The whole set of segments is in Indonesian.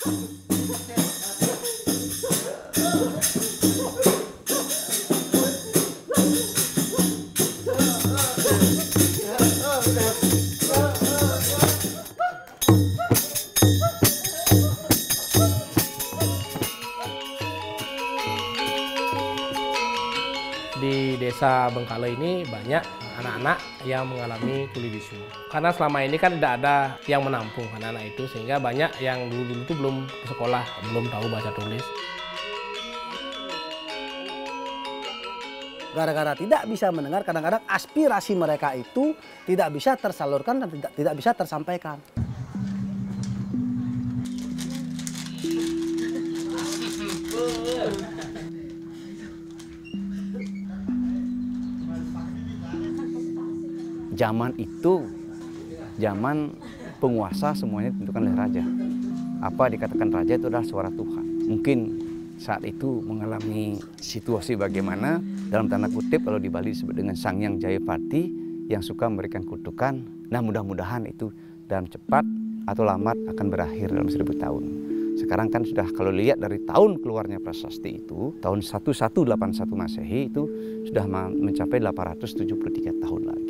Di desa Bengkale ini banyak anak-anak yang mengalami tuli bisu. Karena selama ini kan tidak ada yang menampung anak-anak itu, sehingga banyak yang dulu-dulu itu belum ke sekolah, belum tahu baca tulis. Gara-gara tidak bisa mendengar, kadang-kadang aspirasi mereka itu tidak bisa tersalurkan dan tidak bisa tersampaikan. Zaman itu, zaman penguasa semuanya ditentukan oleh raja. Apa dikatakan raja itu adalah suara Tuhan. Mungkin saat itu mengalami situasi bagaimana, dalam tanda kutip kalau di Bali disebut dengan Sang Hyang Jayapati yang suka memberikan kutukan. Nah mudah-mudahan itu dalam cepat atau lambat akan berakhir dalam 1000 tahun. Sekarang kan sudah kalau lihat dari tahun keluarnya prasasti itu, tahun 1181 Masehi itu sudah mencapai 873 tahun lagi.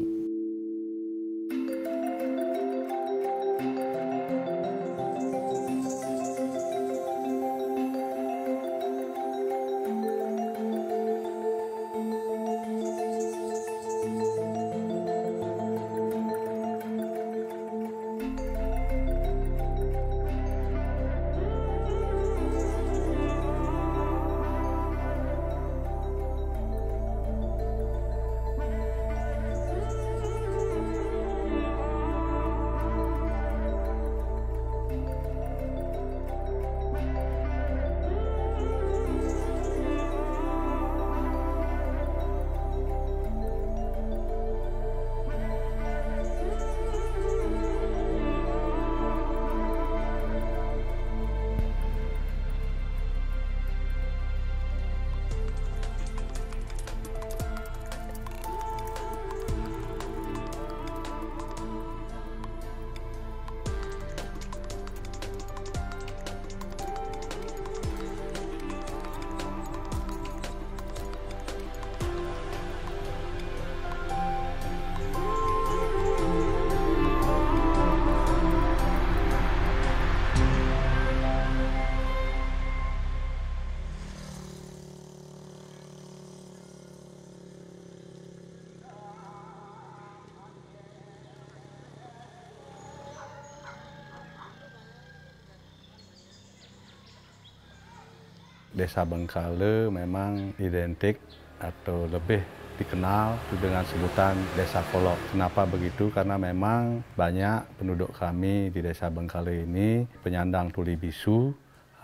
Desa Bengkale memang identik atau lebih dikenal dengan sebutan Desa Kolok. Kenapa begitu? Karena memang banyak penduduk kami di Desa Bengkale ini penyandang tuli bisu.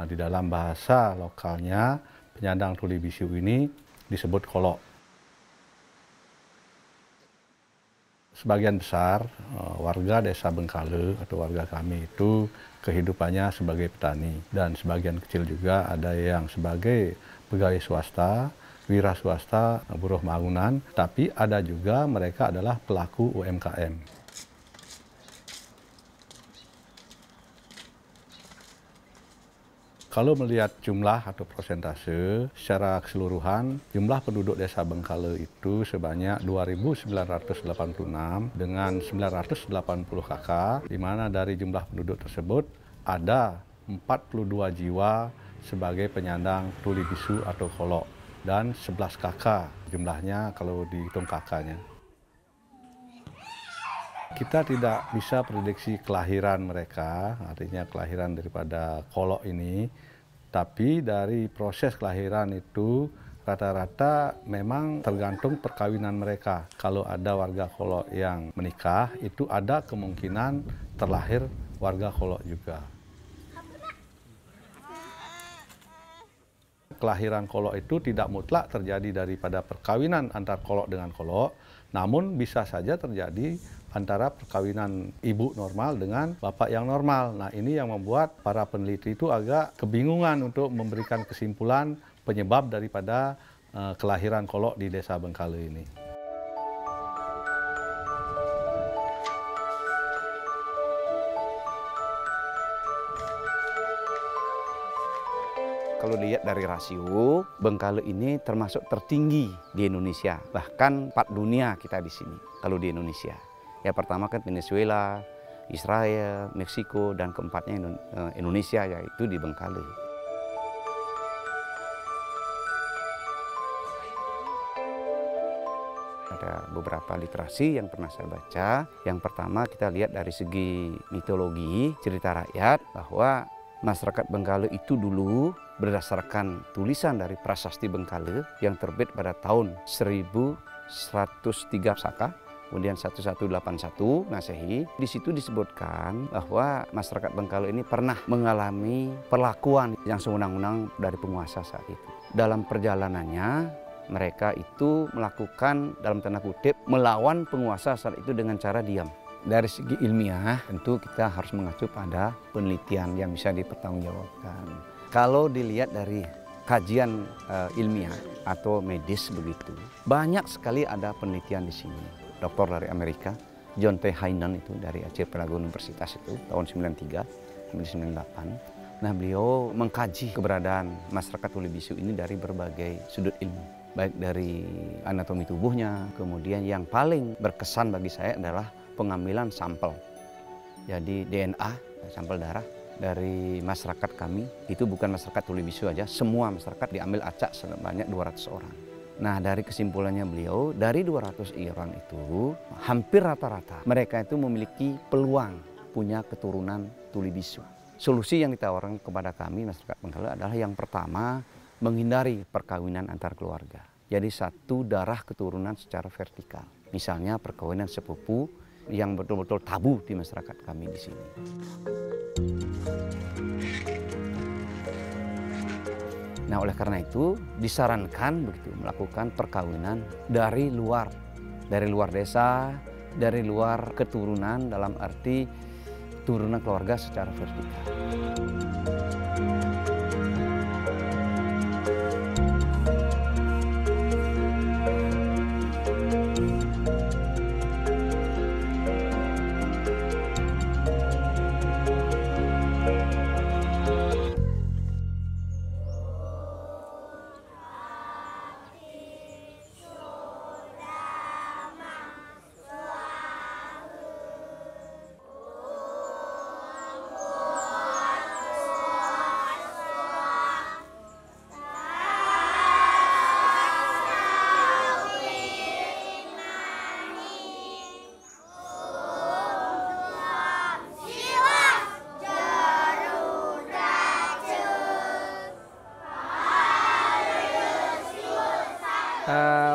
Di dalam bahasa lokalnya, penyandang tuli bisu ini disebut kolok. Sebagian besar warga Desa Bengkale atau warga kami itu kehidupannya sebagai petani, dan sebagian kecil juga ada yang sebagai pegawai swasta, wira swasta, buruh bangunan, tapi ada juga mereka adalah pelaku UMKM. Kalau melihat jumlah atau persentase secara keseluruhan, jumlah penduduk Desa Bengkale itu sebanyak 2.986 dengan 980 kakak, di mana dari jumlah penduduk tersebut ada 42 jiwa sebagai penyandang tuli bisu atau kolok dan 11 kakak jumlahnya kalau dihitung kakaknya. Kita tidak bisa prediksi kelahiran mereka, artinya kelahiran daripada kolok ini, tapi dari proses kelahiran itu rata-rata memang tergantung perkawinan mereka. Kalau ada warga kolok yang menikah, itu ada kemungkinan terlahir warga kolok juga. Kelahiran kolok itu tidak mutlak terjadi daripada perkawinan antar kolok dengan kolok, namun bisa saja terjadi antara perkawinan ibu normal dengan bapak yang normal. Nah, ini yang membuat para peneliti itu agak kebingungan untuk memberikan kesimpulan penyebab daripada kelahiran kolok di Desa Bengkale ini. Kalau dilihat dari rasio, Bengkale ini termasuk tertinggi di Indonesia. Bahkan 4 dunia kita di sini kalau di Indonesia. Ya pertama kan Venezuela, Israel, Meksiko, dan keempatnya Indonesia, yaitu di Bengkale. Ada beberapa literasi yang pernah saya baca. Yang pertama kita lihat dari segi mitologi, cerita rakyat, bahwa masyarakat Bengkale itu dulu berdasarkan tulisan dari Prasasti Bengkale yang terbit pada tahun 1103 Saka, kemudian 1181 Masehi. Di situ disebutkan bahwa masyarakat Bengkale ini pernah mengalami perlakuan yang sewenang-wenang dari penguasa saat itu. Dalam perjalanannya mereka itu melakukan, dalam tanda kutip, melawan penguasa saat itu dengan cara diam. Dari segi ilmiah tentu kita harus mengacu pada penelitian yang bisa dipertanggungjawabkan. Kalau dilihat dari kajian ilmiah atau medis begitu, banyak sekali ada penelitian di sini. Dokter dari Amerika, John T. Hainan itu dari Archipelago Universitas itu tahun 93 sampai 98. Nah, beliau mengkaji keberadaan masyarakat tuli bisu ini dari berbagai sudut ilmu, baik dari anatomi tubuhnya, kemudian yang paling berkesan bagi saya adalah pengambilan sampel. Jadi DNA, sampel darah dari masyarakat kami, itu bukan masyarakat tuli bisu aja, semua masyarakat diambil acak sebanyak 200 orang. Nah, dari kesimpulannya beliau, dari 200 orang itu, hampir rata-rata mereka itu memiliki peluang punya keturunan tuli bisu. Solusi yang ditawarkan kepada kami, masyarakat Bengkale, adalah yang pertama, menghindari perkawinan antar keluarga. Jadi satu darah keturunan secara vertikal. Misalnya perkawinan sepupu yang betul-betul tabu di masyarakat kami di sini. Nah, oleh karena itu disarankan begitu melakukan perkawinan dari luar desa, dari luar keturunan, dalam arti turunan keluarga secara vertikal.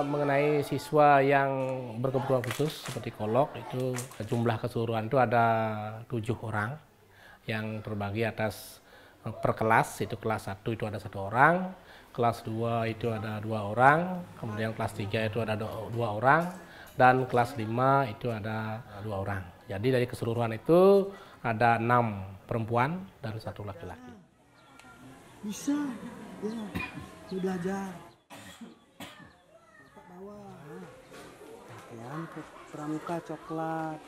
Mengenai siswa yang berkebutuhan khusus seperti kolok, itu jumlah keseluruhan itu ada 7 orang yang terbagi atas per kelas. Itu kelas 1 itu ada 1 orang, kelas 2 itu ada 2 orang, kemudian kelas 3 itu ada 2 orang, dan kelas 5 itu ada 2 orang. Jadi dari keseluruhan itu ada 6 perempuan dan 1 laki-laki. Bisa, ya, belajar. Pakaian pramuka coklat,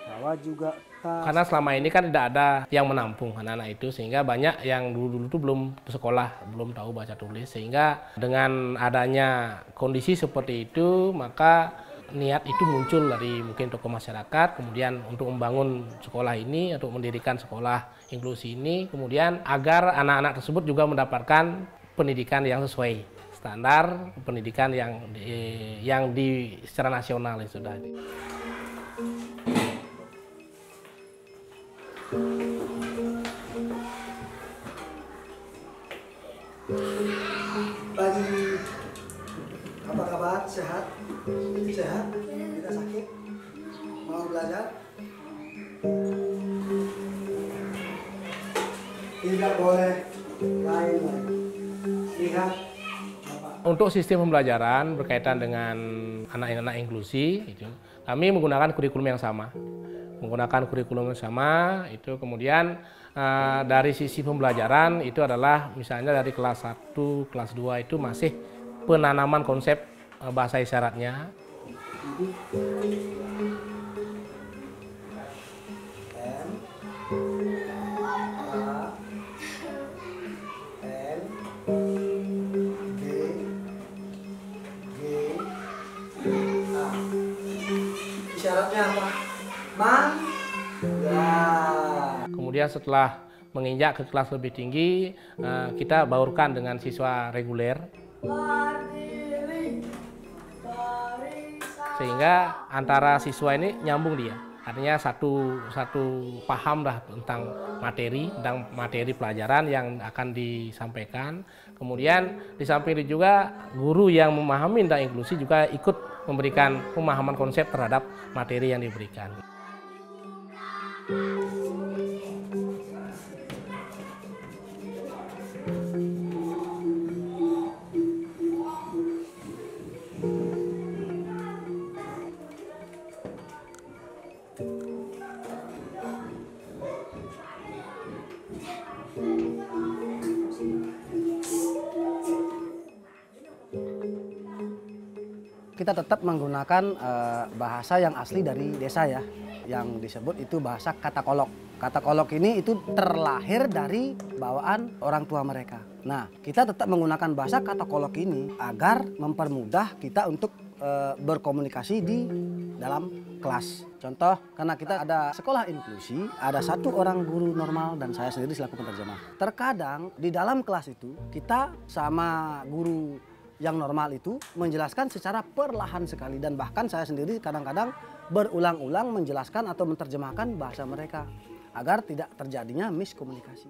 bawa juga tas. Karena selama ini kan tidak ada yang menampung anak-anak itu, sehingga banyak yang dulu-dulu itu belum sekolah, belum tahu baca tulis. Sehingga dengan adanya kondisi seperti itu, maka niat itu muncul dari mungkin tokoh masyarakat, kemudian untuk membangun sekolah ini, untuk mendirikan sekolah inklusi ini, kemudian agar anak-anak tersebut juga mendapatkan pendidikan yang sesuai standar pendidikan yang di secara nasional itu sudah. Pagi, apa kabar? Sehat? Sehat? Tidak sakit? Mau belajar? Tidak boleh lain-lain. Lihat. Untuk sistem pembelajaran berkaitan dengan anak-anak inklusi, itu kami menggunakan kurikulum yang sama. Itu kemudian dari sisi pembelajaran itu adalah misalnya dari kelas 1, kelas 2 itu masih penanaman konsep bahasa isyaratnya. Kemudian setelah menginjak ke kelas lebih tinggi, kita baurkan dengan siswa reguler. Sehingga antara siswa ini nyambung dia. Artinya satu paham dah tentang materi pelajaran yang akan disampaikan. Kemudian di samping itu juga guru yang memahami tentang inklusi juga ikut memberikan pemahaman konsep terhadap materi yang diberikan. Kita tetap menggunakan bahasa yang asli dari desa ya, yang disebut itu bahasa kata kolok. Kata kolok ini itu terlahir dari bawaan orang tua mereka. Nah, kita tetap menggunakan bahasa kata kolok ini agar mempermudah kita untuk berkomunikasi di dalam kelas. Contoh, karena kita ada sekolah inklusi, ada satu orang guru normal dan saya sendiri selaku penerjemah. Terkadang di dalam kelas itu kita sama guru yang normal itu menjelaskan secara perlahan sekali, dan bahkan saya sendiri kadang-kadang berulang-ulang menjelaskan atau menerjemahkan bahasa mereka agar tidak terjadinya miskomunikasi.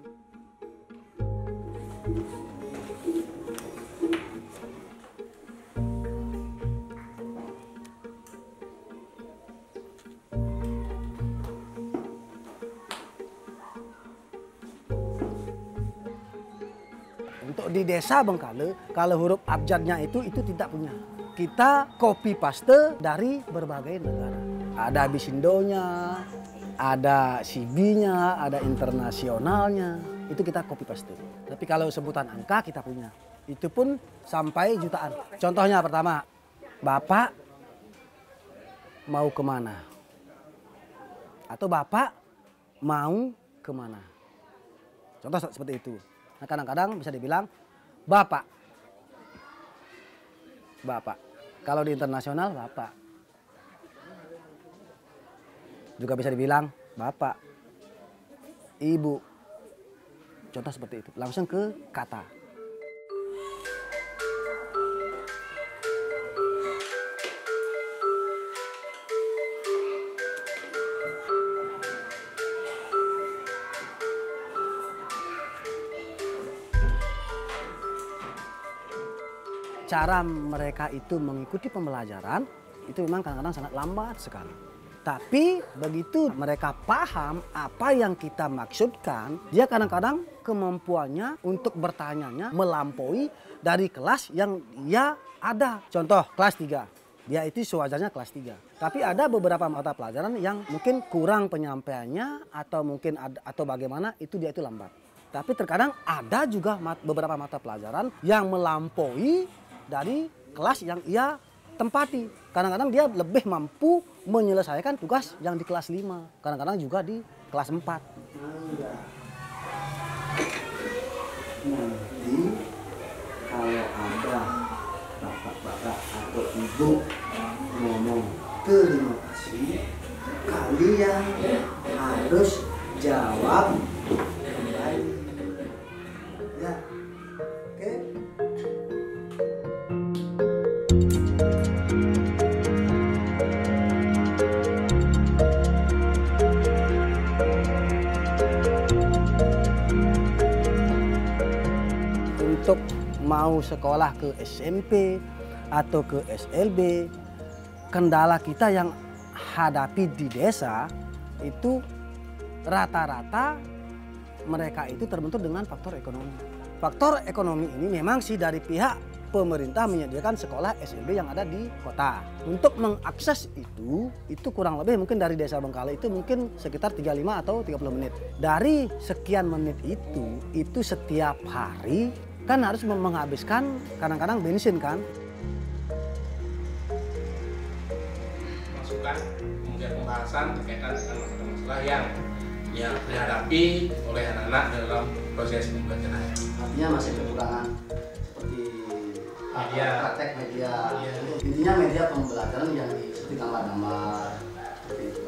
Untuk di desa Bengkale, kalau huruf abjadnya itu tidak punya. Kita copy paste dari berbagai negara. Ada Bisindonya, ada CB-nya, ada internasionalnya. Itu kita copy paste. Tapi kalau sebutan angka kita punya. Itu pun sampai jutaan. Contohnya pertama, Bapak mau kemana? Atau Bapak mau kemana? Contoh seperti itu. Nah, kadang-kadang bisa dibilang Bapak. Bapak. Kalau di internasional Bapak. Juga bisa dibilang Bapak. Ibu. Contoh seperti itu. Langsung ke kata. Cara mereka itu mengikuti pembelajaran itu memang kadang-kadang sangat lambat sekali. Tapi begitu mereka paham apa yang kita maksudkan, dia kadang-kadang kemampuannya untuk bertanyanya melampaui dari kelas yang dia ada. Contoh kelas 3, dia itu sewajarnya kelas 3. Tapi ada beberapa mata pelajaran yang mungkin kurang penyampaiannya atau mungkin atau bagaimana itu dia itu lambat. Tapi terkadang ada juga beberapa mata pelajaran yang melampaui dari kelas yang ia tempati. Kadang-kadang dia lebih mampu menyelesaikan tugas yang di kelas 5. Kadang-kadang juga di kelas 4. Nanti kalau ada bapak-bapak atau ibu ngomong terima kasih, kalian harus jawab kembali. Ya, oke? Untuk mau sekolah ke SMP atau ke SLB, kendala kita yang hadapi di desa itu rata-rata mereka itu terbentur dengan faktor ekonomi. Faktor ekonomi ini memang sih dari pihak pemerintah menyediakan sekolah SLB yang ada di kota. Untuk mengakses itu kurang lebih mungkin dari desa Bengkale itu mungkin sekitar 35 atau 30 menit. Dari sekian menit itu setiap hari kan harus menghabiskan kadang-kadang bensin kan. Masukan, kemudian pembahasan berkaitan dengan masalah-masalah yang dihadapi oleh anak-anak dalam proses pembelajaran. Artinya masih kekurangan seperti media, praktek media. Intinya media pembelajaran yang seperti gambar-gambar seperti itu.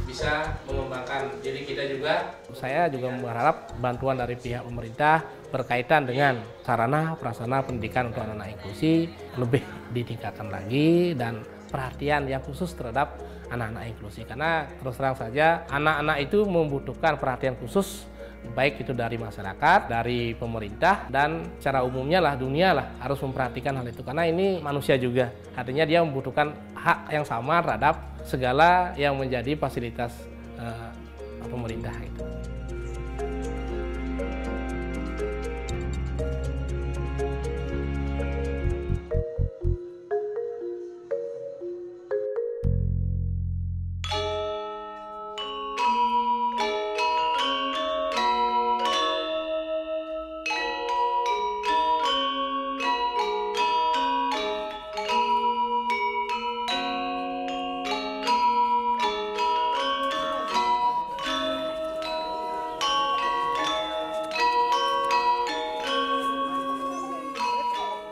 bisa mengembangkan diri kita juga. Saya juga berharap bantuan dari pihak pemerintah berkaitan dengan sarana prasarana pendidikan untuk anak-anak inklusi lebih ditingkatkan lagi dan perhatian yang khusus terhadap anak-anak inklusi, karena terus terang saja anak-anak itu membutuhkan perhatian khusus baik itu dari masyarakat, dari pemerintah, dan secara umumnya lah dunia lah harus memperhatikan hal itu karena ini manusia juga, artinya dia membutuhkan hak yang sama terhadap segala yang menjadi fasilitas pemerintah itu.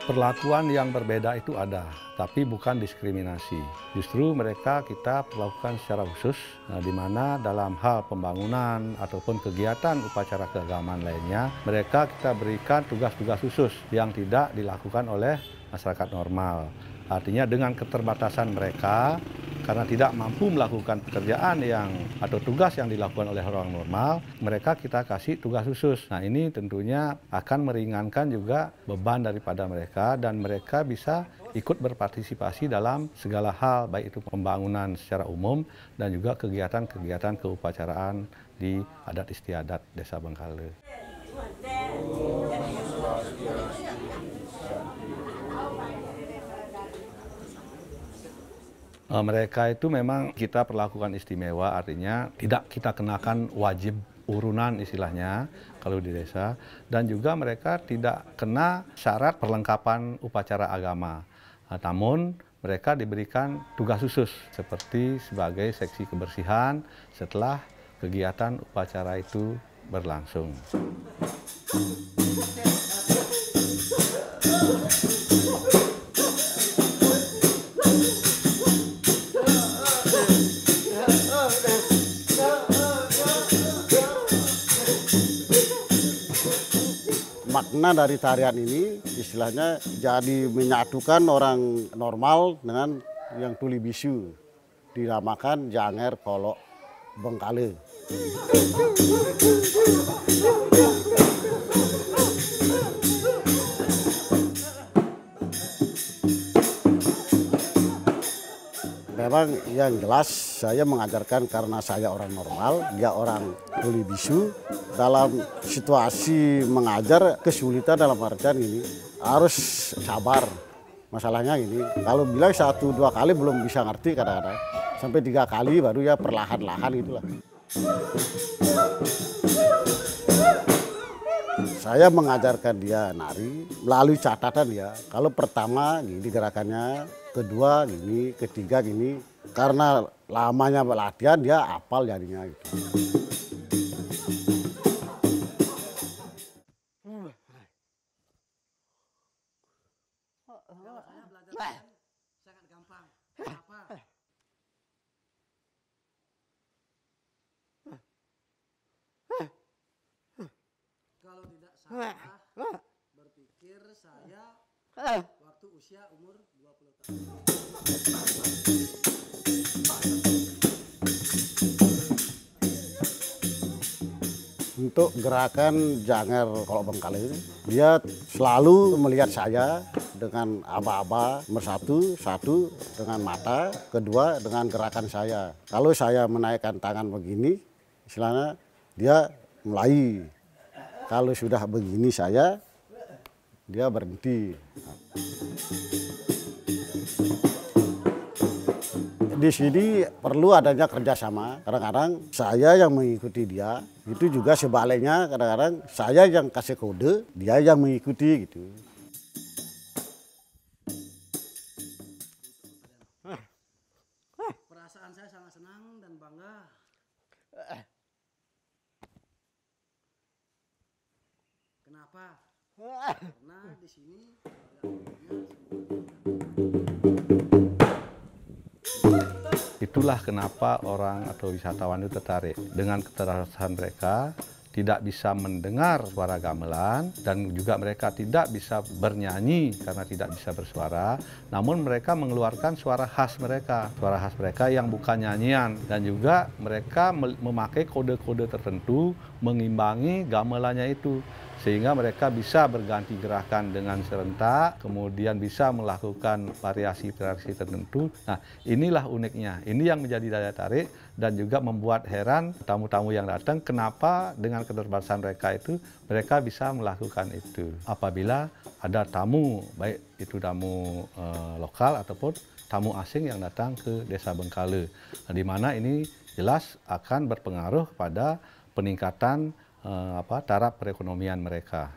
Perlakuan yang berbeda itu ada, tapi bukan diskriminasi. Justru mereka kita perlakukan secara khusus, di mana dalam hal pembangunan ataupun kegiatan upacara keagamaan lainnya, mereka kita berikan tugas-tugas khusus yang tidak dilakukan oleh masyarakat normal. Artinya dengan keterbatasan mereka, karena tidak mampu melakukan pekerjaan atau tugas yang dilakukan oleh orang normal, mereka kita kasih tugas khusus. Nah, ini tentunya akan meringankan juga beban daripada mereka dan mereka bisa ikut berpartisipasi dalam segala hal, baik itu pembangunan secara umum dan juga kegiatan-kegiatan keupacaraan di adat istiadat Desa Bengkale. Mereka itu memang kita perlakukan istimewa, artinya tidak kita kenakan wajib urunan istilahnya kalau di desa, dan juga mereka tidak kena syarat perlengkapan upacara agama. Namun mereka diberikan tugas khusus seperti sebagai seksi kebersihan setelah kegiatan upacara itu berlangsung. Makna dari tarian ini istilahnya jadi menyatukan orang normal dengan yang tuli bisu, dinamakan Janger Kolok Bengkale. Memang yang jelas saya mengajarkan karena saya orang normal, dia orang tuli bisu. Dalam situasi mengajar kesulitan dalam artian ini harus sabar. Masalahnya ini, kalau bilang 1-2 kali belum bisa ngerti kadang-kadang. Sampai 3 kali baru ya perlahan-lahan itulah. Saya mengajarkan dia nari melalui catatan dia. Kalau pertama gini gerakannya, kedua gini, ketiga gini. Karena lamanya latihan dia hafal jadinya gitu. Sangat gampang. Kenapa? Kalau tidak salah, berpikir saya waktu usia umur 20 tahun. Untuk gerakan Janger Kolok Bengkale ini, dia selalu melihat saya dengan aba-aba, satu dengan mata, kedua dengan gerakan saya. Kalau saya menaikkan tangan begini, istilahnya dia mulai. Kalau sudah begini saya, dia berhenti. Di sini perlu adanya kerjasama. Kadang-kadang saya yang mengikuti dia, itu juga sebaliknya kadang-kadang saya yang kasih kode, dia yang mengikuti gitu. Perasaan saya sangat senang dan bangga. Kenapa? Karena di sini Itu Itulah kenapa orang atau wisatawan itu tertarik. Dengan keterbatasan mereka, tidak bisa mendengar suara gamelan dan juga mereka tidak bisa bernyanyi karena tidak bisa bersuara, namun mereka mengeluarkan suara khas mereka yang bukan nyanyian, dan juga mereka memakai kode-kode tertentu mengimbangi gamelannya itu, sehingga mereka bisa berganti gerakan dengan serentak, kemudian bisa melakukan variasi-variasi tertentu. Nah, inilah uniknya, ini yang menjadi daya tarik dan juga membuat heran tamu-tamu yang datang kenapa dengan keterbatasan mereka itu mereka bisa melakukan itu. Apabila ada tamu, baik itu tamu lokal ataupun tamu asing yang datang ke Desa Bengkale, di mana ini jelas akan berpengaruh kepada peningkatan taraf perekonomian mereka.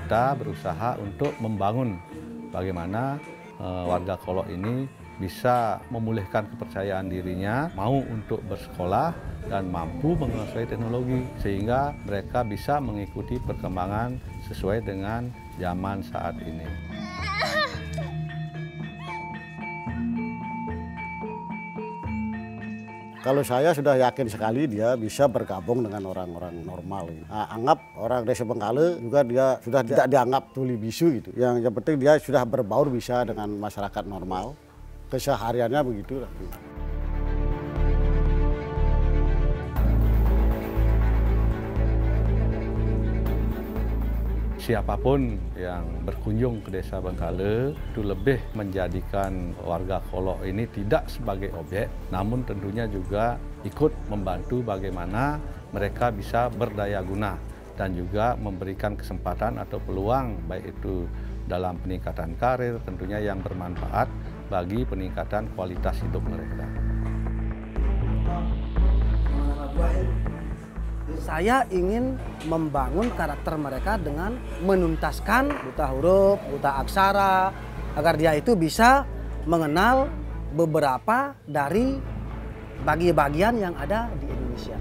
Kita berusaha untuk membangun bagaimana warga Kolok ini bisa memulihkan kepercayaan dirinya, mau untuk bersekolah dan mampu menguasai teknologi sehingga mereka bisa mengikuti perkembangan sesuai dengan zaman saat ini. Kalau saya sudah yakin sekali dia bisa bergabung dengan orang-orang normal. Anggap orang Desa Bengkale juga dia sudah tidak dianggap tuli bisu gitu. Yang penting dia sudah berbaur bisa dengan masyarakat normal. Kesehariannya begitu. Siapapun yang berkunjung ke Desa Bengkale itu lebih menjadikan warga Kolok ini tidak sebagai objek, namun tentunya juga ikut membantu bagaimana mereka bisa berdaya guna dan juga memberikan kesempatan atau peluang baik itu dalam peningkatan karir tentunya yang bermanfaat bagi peningkatan kualitas hidup mereka. Saya ingin membangun karakter mereka dengan menuntaskan buta huruf, buta aksara, agar dia itu bisa mengenal beberapa dari bagian yang ada di Indonesia.